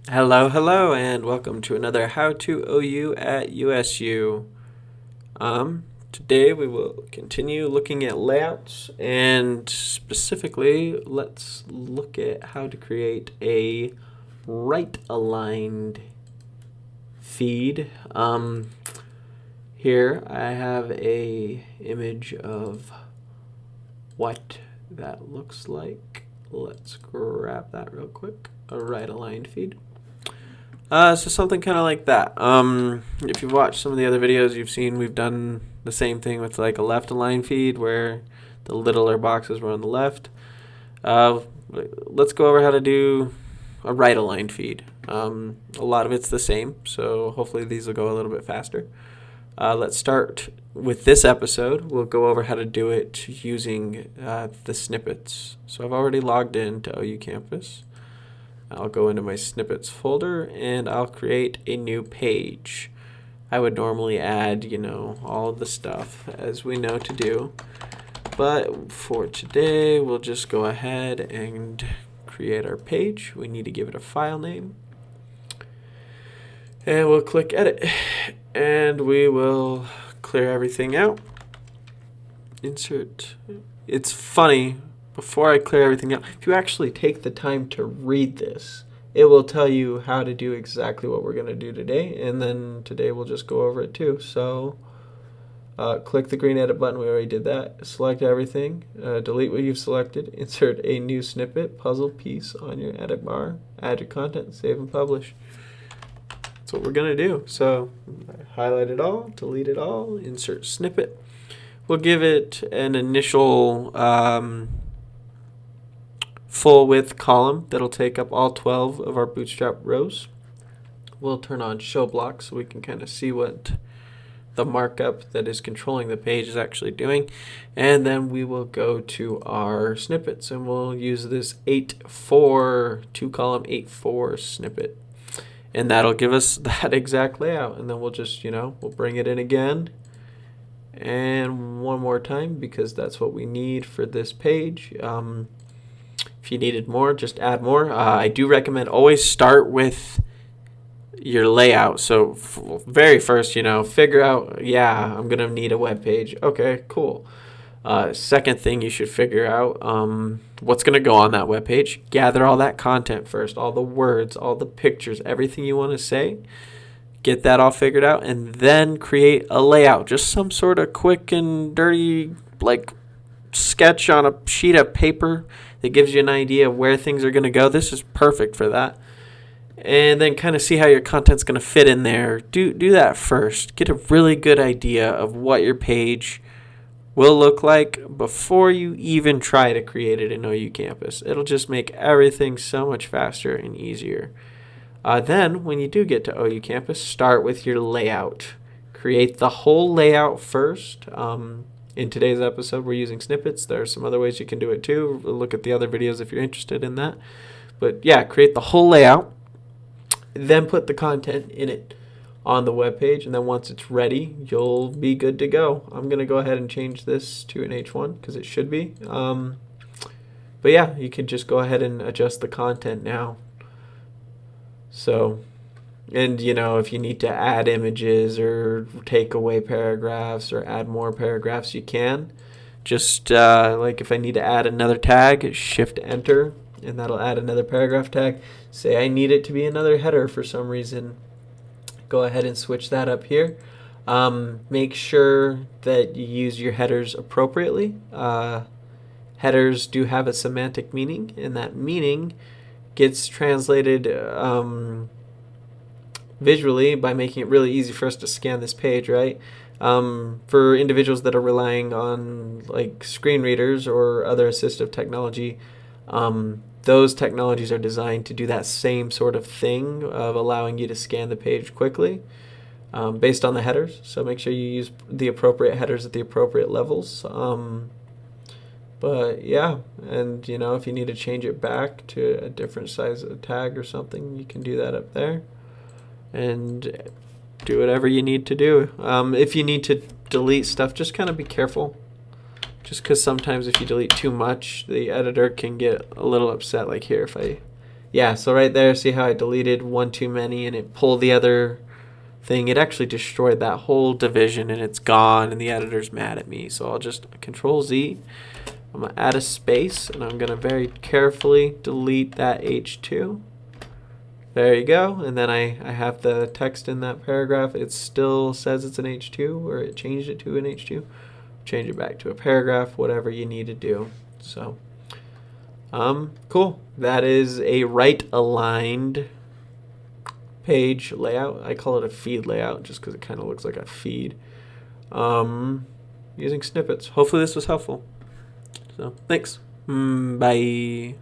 Hello, and welcome to another How to OU at USU. Today we will continue looking at layouts, and specifically, let's look at how to create a right-aligned feed. Here I have a image of what that looks like. Let's grab that real quick. A right-aligned feed. So something kind of like that. If you've watched some of the other videos you've seen, we've done the same thing with like a left align feed where the littler boxes were on the left. Let's go over how to do a right aligned feed. A lot of it's the same, so hopefully these will go a little bit faster. Let's start with this episode. We'll go over how to do it using the snippets. So I've already logged in to OU Campus. I'll go into my snippets folder and I'll create a new page. I would normally add, all of the stuff as we know to do. But for today, we'll just go ahead and create our page. We need to give it a file name. And we'll click edit. And we will clear everything out. Insert. It's funny. Before I clear everything out, if you actually take the time to read this, it will tell you how to do exactly what we're going to do today, and then today we'll just go over it too. So click the green edit button. We already did that. Select everything. Delete what you've selected. Insert a new snippet, puzzle piece on your edit bar. Add your content, save and publish. That's what we're going to do. So highlight it all, delete it all, insert snippet. We'll give it an initial full width column that'll take up all 12 of our bootstrap rows. We'll turn on show block so we can kind of see what the markup that is controlling the page is actually doing. And then we will go to our snippets and we'll use this 8-4, 2-column 8-4 snippet. And that'll give us that exact layout. And then we'll just, we'll bring it in again. And one more time because that's what we need for this page. If you needed more, just add more. I do recommend always start with your layout. So very first, figure out, I'm going to need a web page. Okay, cool. Second thing you should figure out what's going to go on that web page. Gather all that content first, all the words, all the pictures, everything you want to say. Get that all figured out, and then create a layout. Just some sort of quick and dirty, sketch on a sheet of paper that gives you an idea of where things are going to go. This is perfect for that. And then kind of see how your content's going to fit in there. Do that first. Get a really good idea of what your page will look like before you even try to create it in OU Campus. It'll just make everything so much faster and easier. Then, when you do get to OU Campus, start with your layout. Create the whole layout first. In today's episode, we're using snippets. There are some other ways you can do it too. Look at the other videos if you're interested in that. But yeah, create the whole layout. Then put the content in it on the web page. And then once it's ready, you'll be good to go. I'm going to go ahead and change this to an H1 because it should be. But yeah, you can just go ahead and adjust the content now. So, and if you need to add images or take away paragraphs or add more paragraphs, you can. Just like if I need to add another tag, shift enter, and that'll add another paragraph tag. Say I need it to be another header for some reason. Go ahead and switch that up here. Make sure that you use your headers appropriately. Headers do have a semantic meaning, and that meaning gets translated visually by making it really easy for us to scan this page, right? For individuals that are relying on screen readers or other assistive technology, those technologies are designed to do that same sort of thing of allowing you to scan the page quickly based on the headers. So make sure you use the appropriate headers at the appropriate levels. But yeah, and if you need to change it back to a different size of tag or something, you can do that up there. And do whatever you need to do. If you need to delete stuff, just kind of be careful. Just because sometimes if you delete too much, the editor can get a little upset. Like here, if I Yeah, so right there, see how I deleted one too many and it pulled the other thing? It actually destroyed that whole division and it's gone and the editor's mad at me. So I'll just Control Z. I'm going to add a space and I'm going to very carefully delete that H2. There you go. And then I have the text in that paragraph. It still says it's an H2, or it changed it to an H2. Change it back to a paragraph, whatever you need to do. So, cool. That is a right-aligned page layout. I call it a feed layout just because it kind of looks like a feed. Using snippets. Hopefully this was helpful. So, thanks. Bye.